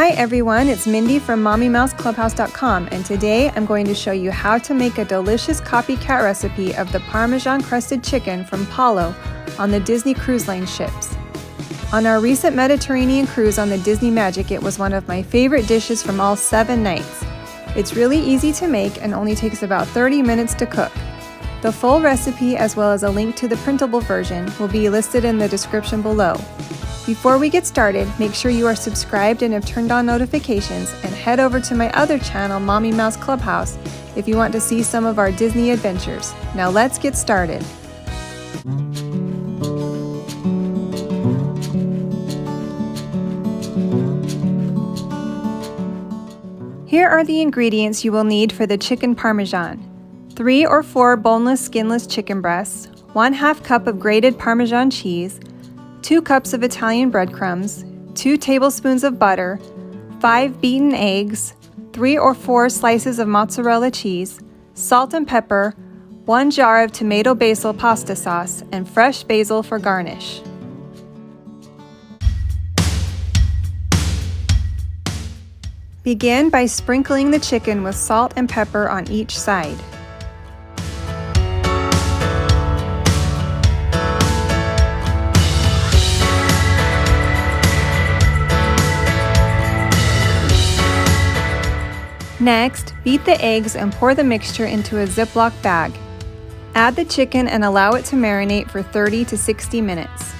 Hi everyone, it's Mindy from MommyMouseClubhouse.com, and today I'm going to show you how to make a delicious copycat recipe of the Parmesan crusted chicken from Paulo on the Disney Cruise Line ships. On our recent Mediterranean cruise on the Disney Magic, it was one of my favorite dishes from all 7 nights. It's really easy to make and only takes about 30 minutes to cook. The full recipe as well as a link to the printable version will be listed in the description below. Before we get started, make sure you are subscribed and have turned on notifications, and head over to my other channel, Mommy Mouse Clubhouse, if you want to see some of our Disney adventures. Now let's get started. Here are the ingredients you will need for the chicken parmesan. 3 or 4 boneless skinless chicken breasts, 1/2 cup of grated Parmesan cheese, 2 cups of Italian breadcrumbs, 2 tablespoons of butter, 5 beaten eggs, 3 or 4 slices of mozzarella cheese, salt and pepper, 1 jar of tomato basil pasta sauce, and fresh basil for garnish. Begin by sprinkling the chicken with salt and pepper on each side. Next, beat the eggs and pour the mixture into a ziplock bag. Add the chicken and allow it to marinate for 30 to 60 minutes.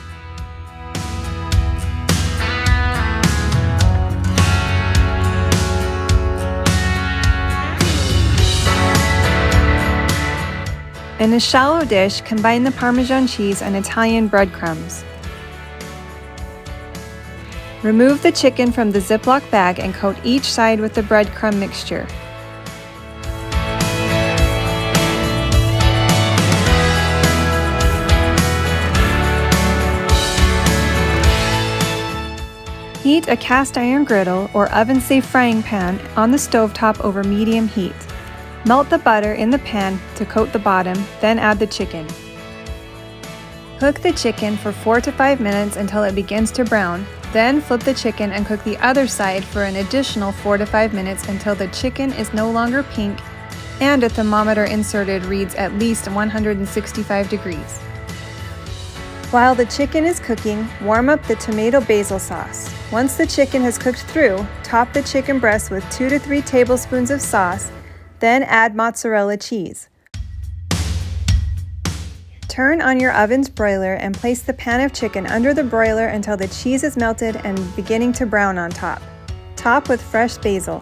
In a shallow dish, combine the Parmesan cheese and Italian breadcrumbs. Remove the chicken from the Ziploc bag and coat each side with the breadcrumb mixture. Heat a cast iron griddle or oven-safe frying pan on the stovetop over medium heat. Melt the butter in the pan to coat the bottom, then add the chicken. Cook the chicken for 4 to 5 minutes until it begins to brown. Then flip the chicken and cook the other side for an additional 4 to 5 minutes until the chicken is no longer pink and a thermometer inserted reads at least 165 degrees. While the chicken is cooking, warm up the tomato basil sauce. Once the chicken has cooked through, top the chicken breast with 2 to 3 tablespoons of sauce, then add mozzarella cheese. Turn on your oven's broiler and place the pan of chicken under the broiler until the cheese is melted and beginning to brown on top. Top with fresh basil.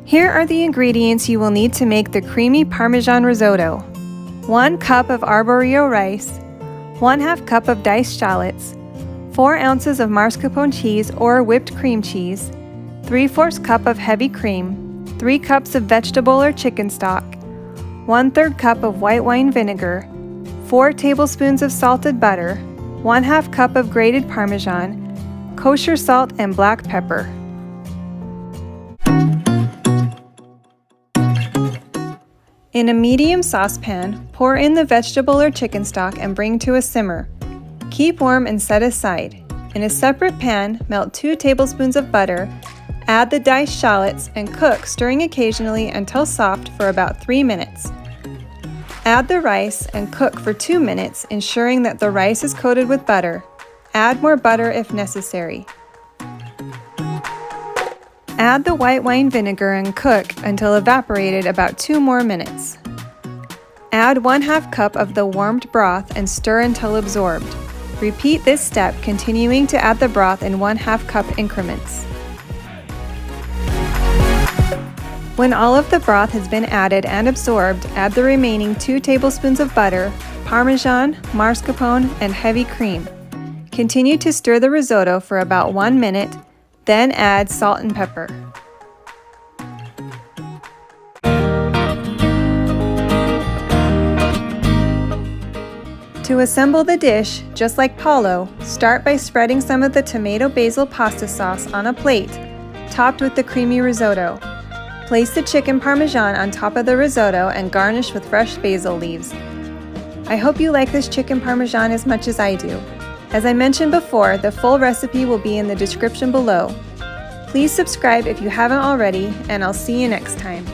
Here are the ingredients you will need to make the creamy Parmesan risotto. 1 cup of arborio rice, 1/2 cup of diced shallots, 4 ounces of mascarpone cheese or whipped cream cheese, 3/4 cup of heavy cream, 3 cups of vegetable or chicken stock, 1/3 cup of white wine vinegar, 4 tablespoons of salted butter, 1/2 cup of grated Parmesan, kosher salt and black pepper. In a medium saucepan, pour in the vegetable or chicken stock and bring to a simmer. Keep warm and set aside. In a separate pan, melt 2 tablespoons of butter, add the diced shallots, and cook, stirring occasionally until soft for about 3 minutes. Add the rice and cook for 2 minutes, ensuring that the rice is coated with butter. Add more butter if necessary. Add the white wine vinegar and cook until evaporated about 2 more minutes. Add 1/2 cup of the warmed broth and stir until absorbed. Repeat this step, continuing to add the broth in 1/2 cup increments. When all of the broth has been added and absorbed, add the remaining 2 tablespoons of butter, Parmesan, mascarpone, and heavy cream. Continue to stir the risotto for about 1 minute, then add salt and pepper. To assemble the dish, just like Paulo, start by spreading some of the tomato basil pasta sauce on a plate, topped with the creamy risotto. Place the chicken parmesan on top of the risotto and garnish with fresh basil leaves. I hope you like this chicken parmesan as much as I do. As I mentioned before, the full recipe will be in the description below. Please subscribe if you haven't already, and I'll see you next time.